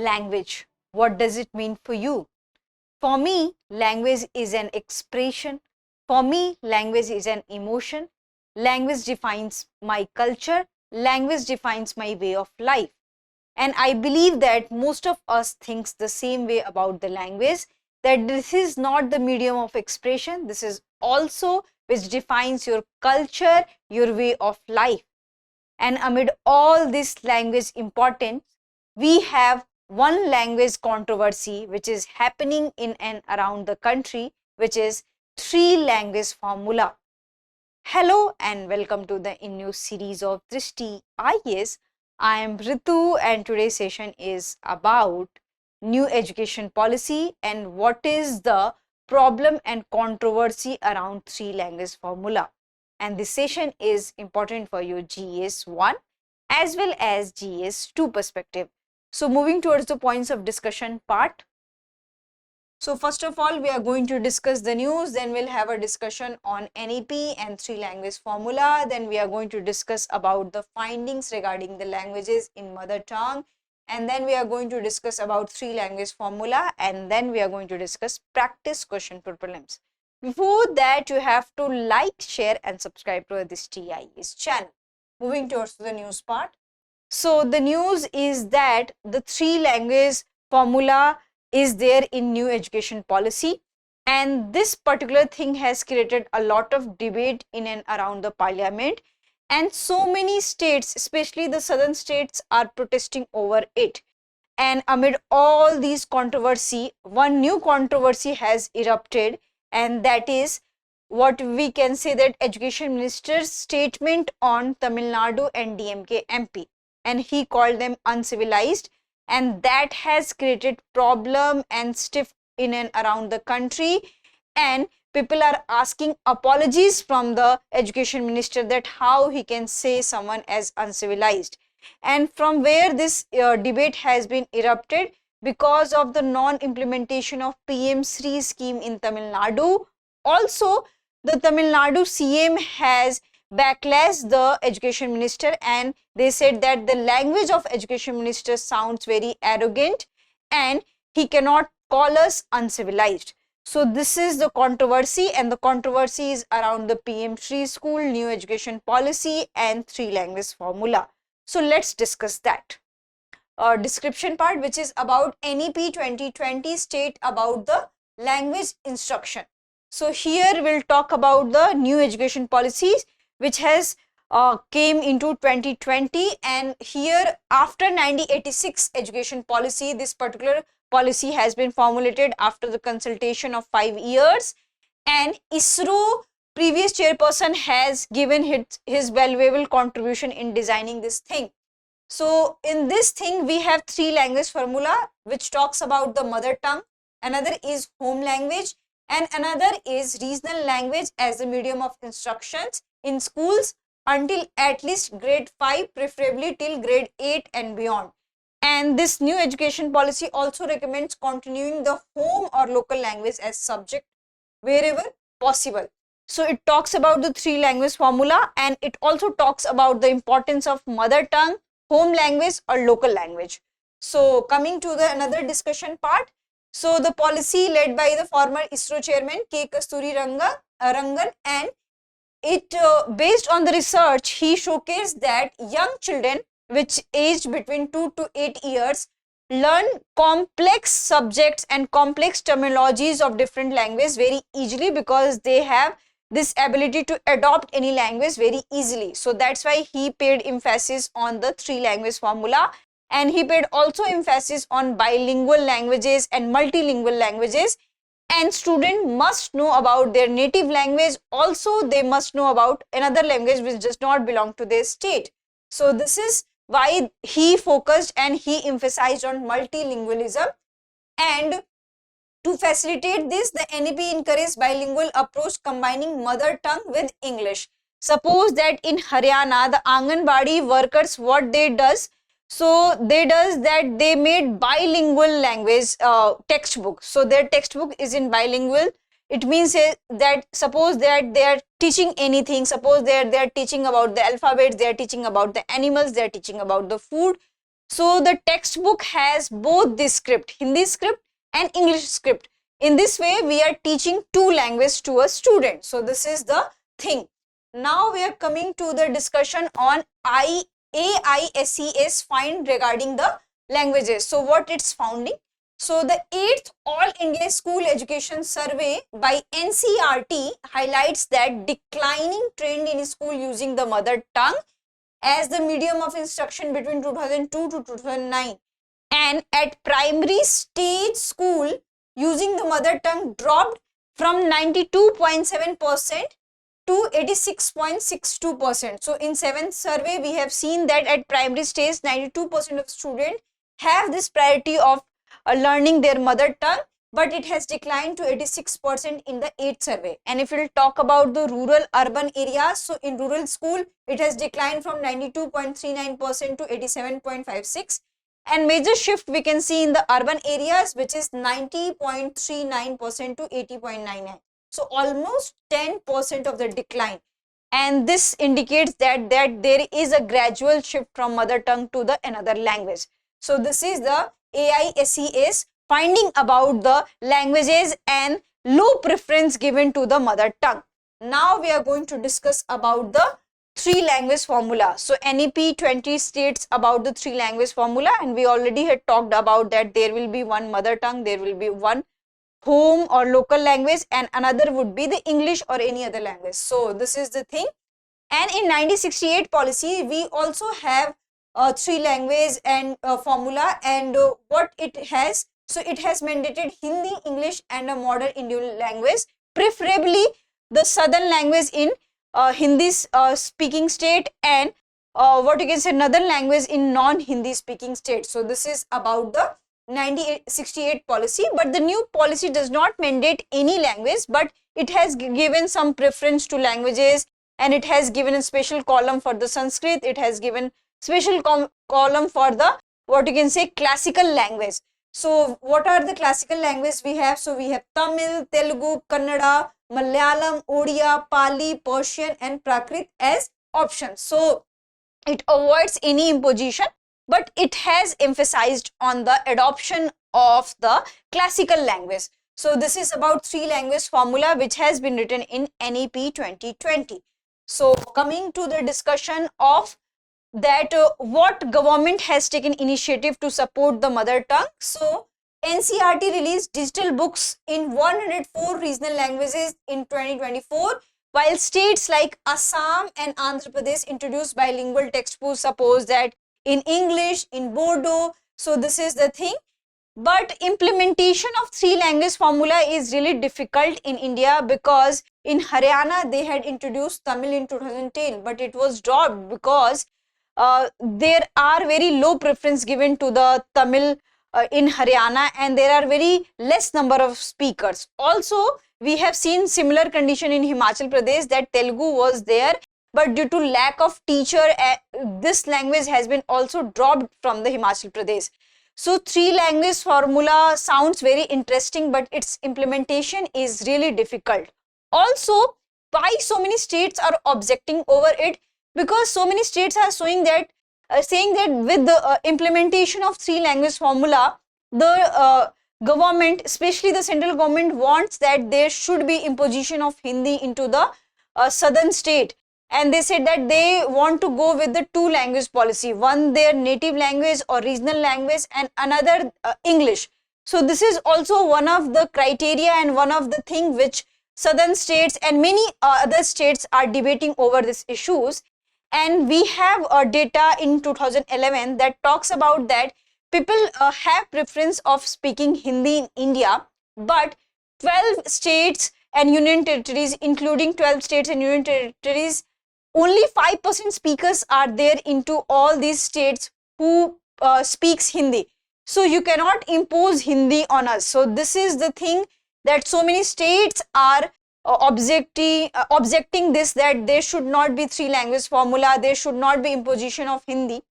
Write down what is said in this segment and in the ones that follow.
language. What does it mean for you? For me, language is an expression. For me, language is an emotion. Language defines my culture. Language defines my way of life. And I believe that most of us thinks the same way about the language, that this is not the medium of expression. This is also which defines your culture, your way of life. And amid all this language importance, we have one language controversy which is happening in and around the country, which is three language formula. Hello and welcome to the new series of Drishti IAS. I am Ritu and today's session is about new education policy and what is the problem and controversy around three language formula. And this session is important for your GS 1 as well as GS 2 perspective. So moving towards the points of discussion part. So first of all, we are going to discuss the news, then we'll have a discussion on NEP and three language formula. Then we are going to discuss about the findings regarding the languages in mother tongue. And then we are going to discuss about three language formula. And then we are going to discuss practice question for prelims. Before that, you have to like, share and subscribe to this TIAS channel. Moving towards the news part. So the news is that the three language formula is there in new education policy, and this particular thing has created a lot of debate in and around the parliament, and so many states, especially the southern states, are protesting over it. And amid all these controversy, one new controversy has erupted, and that is what we can say that education minister's statement on Tamil Nadu and DMK MP, and he called them uncivilized, and that has created problem and stiff in and around the country, and people are asking apologies from the education minister that how he can say someone as uncivilized. And from where this debate has been erupted, because of the non-implementation of PM Sri scheme in Tamil Nadu. Also, the Tamil Nadu CM has backlash the education minister, and they said that the language of education minister sounds very arrogant and he cannot call us uncivilized. So this is the controversy, and the controversy is around the PM Sri school, new education policy and three language formula. So let's discuss that. Description part, which is about NEP 2020 state about the language instruction. So here we'll talk about the new education policies which has came into 2020, and here after 1986 education policy, this particular policy has been formulated after the consultation of 5 years, and ISRO previous chairperson has given his valuable contribution in designing this thing. So in this thing we have three language formula which talks about the mother tongue, another is home language, and another is regional language as a medium of instructions in schools until at least grade 5, preferably till grade 8 and beyond. And this new education policy also recommends continuing the home or local language as subject wherever possible. So it talks about the three language formula, and it also talks about the importance of mother tongue, home language or local language. So coming to the another discussion part. So the policy led by the former ISRO chairman K. Kasturi Rangan, and it based on the research, he showcased that young children which aged between 2 to 8 years learn complex subjects and complex terminologies of different languages very easily, because they have this ability to adopt any language very easily. So that's why he paid emphasis on the three language formula, and he paid also emphasis on bilingual languages and multilingual languages. And student must know about their native language, also they must know about another language which does not belong to their state. So this is why he focused and he emphasized on multilingualism. And to facilitate this, the NEP encouraged bilingual approach combining mother tongue with English. Suppose that in Haryana, the Anganwadi workers, what they does, so they made bilingual language textbook. So their textbook is in bilingual. It means that suppose that they are teaching anything, suppose they are teaching about the alphabet, they are teaching about the animals, they are teaching about the food. So the textbook has both the script, Hindi script and English script. In this way, we are teaching two languages to a student. So this is the thing. Now we are coming to the discussion on AISES find regarding the languages. So what it's founding? So the 8th All India School Education Survey by NCERT highlights that declining trend in school using the mother tongue as the medium of instruction between 2002 to 2009, and at primary stage school using the mother tongue dropped from 92.7% to 86.62%. So in 7th survey, we have seen that at primary stage 92% of students have this priority of learning their mother tongue, but it has declined to 86% in the 8th survey. And if we'll talk about the rural urban areas, so in rural school, it has declined from 92.39% to 87.56%. And major shift we can see in the urban areas, which is 90.39% to 80.99%. So almost 10% of the decline. And this indicates that there is a gradual shift from mother tongue to the another language. So this is the AISES finding about the languages and low preference given to the mother tongue. Now we are going to discuss about the three language formula. So NEP 20 states about the three language formula, and we already had talked about that there will be one mother tongue, there will be one home or local language, and another would be the English or any other language. So this is the thing. And in 1968 policy, we also have three language and formula, and what it has. So it has mandated Hindi, English and a modern Indian language, preferably the southern language in Hindi speaking state, and what you can say northern language in non-Hindi speaking state. So this is about the 1968 policy, but the new policy does not mandate any language, but it has given some preference to languages, and it has given a special column for the Sanskrit, it has given special column for the what you can say classical language. So what are the classical languages we have? So we have Tamil, Telugu, Kannada, Malayalam, Odia, Pali, Persian and Prakrit as options. So it avoids any imposition, but it has emphasized on the adoption of the classical language. So this is about three language formula which has been written in NEP 2020. So coming to the discussion of that what government has taken initiative to support the mother tongue. So NCERT released digital books in 104 regional languages in 2024, while states like Assam and Andhra Pradesh introduced bilingual textbooks, suppose that in English, in Bodo. So this is the thing. But implementation of three language formula is really difficult in India, because in Haryana they had introduced Tamil in 2010, but it was dropped because there are very low preference given to the Tamil in Haryana, and there are very less number of speakers. Also, we have seen similar condition in Himachal Pradesh, that Telugu was there, but due to lack of teacher, this language has been also dropped from the Himachal Pradesh. So three language formula sounds very interesting, but its implementation is really difficult. Also, why so many states are objecting over it? Because so many states are saying that with the implementation of three language formula, the government, especially the central government, wants that there should be imposition of Hindi into the southern state, and they said that they want to go with the two language policy, one their native language or regional language and another English. So this is also one of the criteria and one of the thing which southern states and many other states are debating over these issues. And we have data in 2011 that talks about that people have preference of speaking Hindi in India, but 12 states and union territories, including 12 states and union territories, only 5% speakers are there into all these states who speaks Hindi. So you cannot impose Hindi on us. So this is the thing that so many states are objecting this, that there should not be three language formula, there should not be imposition of Hindi.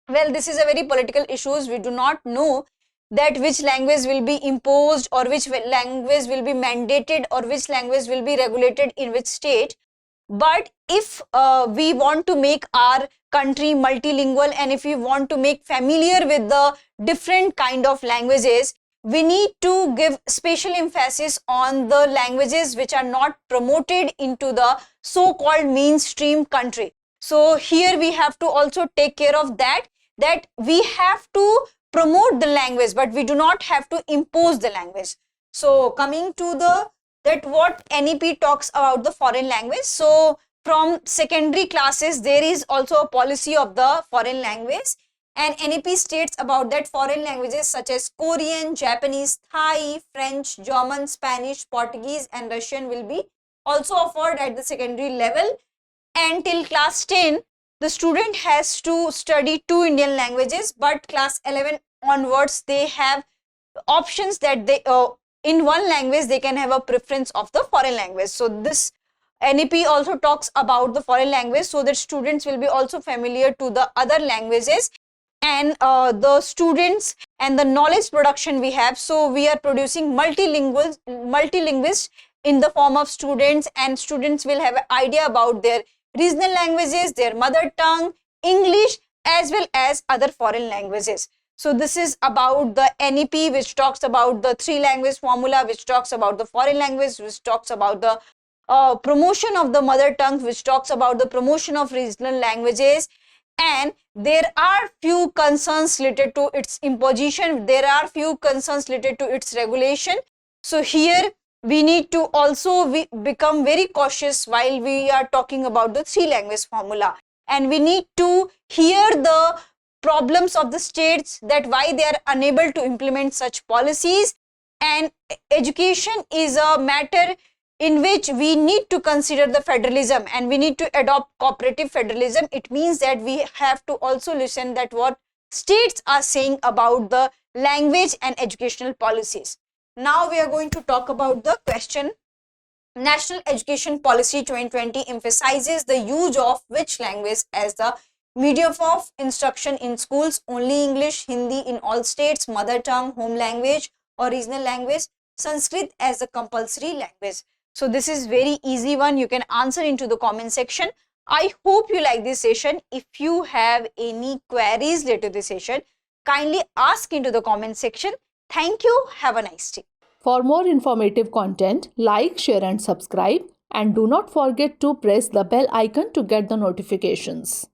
Well, this is a very political issues. We do not know that which language will be imposed or which language will be mandated or which language will be regulated in which state. But if we want to make our country multilingual, and if we want to make familiar with the different kind of languages, we need to give special emphasis on the languages which are not promoted into the so-called mainstream country. So here we have to also take care of that we have to promote the language, but we do not have to impose the language. So coming to the that what NEP talks about the foreign language. So from secondary classes, there is also a policy of the foreign language, and NEP states about that foreign languages such as Korean, Japanese, Thai, French, German, Spanish, Portuguese and Russian will be also offered at the secondary level. And till class 10, the student has to study 2 Indian languages, but class 11 onwards, they have options that they in one language they can have a preference of the foreign language. So this NEP also talks about the foreign language so that students will be also familiar to the other languages, and the students and the knowledge production we have. So we are producing multilinguals in the form of students, and students will have an idea about their regional languages, their mother tongue, English, as well as other foreign languages. So this is about the NEP, which talks about the 3 language formula, which talks about the foreign language, which talks about the promotion of the mother tongue, which talks about the promotion of regional languages. And there are few concerns related to its imposition. There are few concerns related to its regulation. So here we need to also become very cautious while we are talking about the 3 language formula, and we need to hear the problems of the states, that why they are unable to implement such policies. And education is a matter in which we need to consider the federalism, and we need to adopt cooperative federalism. It means that we have to also listen that what states are saying about the language and educational policies. Now we are going to talk about the question. National Education Policy 2020 emphasizes the use of which language as the medium of instruction in schools? Only English, Hindi in all states, mother tongue, home language or regional language, Sanskrit as a compulsory language. So this is very easy one. You can answer into the comment section. I hope you like this session. If you have any queries related to this session, kindly ask into the comment section. Thank you. Have a nice day. For more informative content, like, share and subscribe, and do not forget to press the bell icon to get the notifications.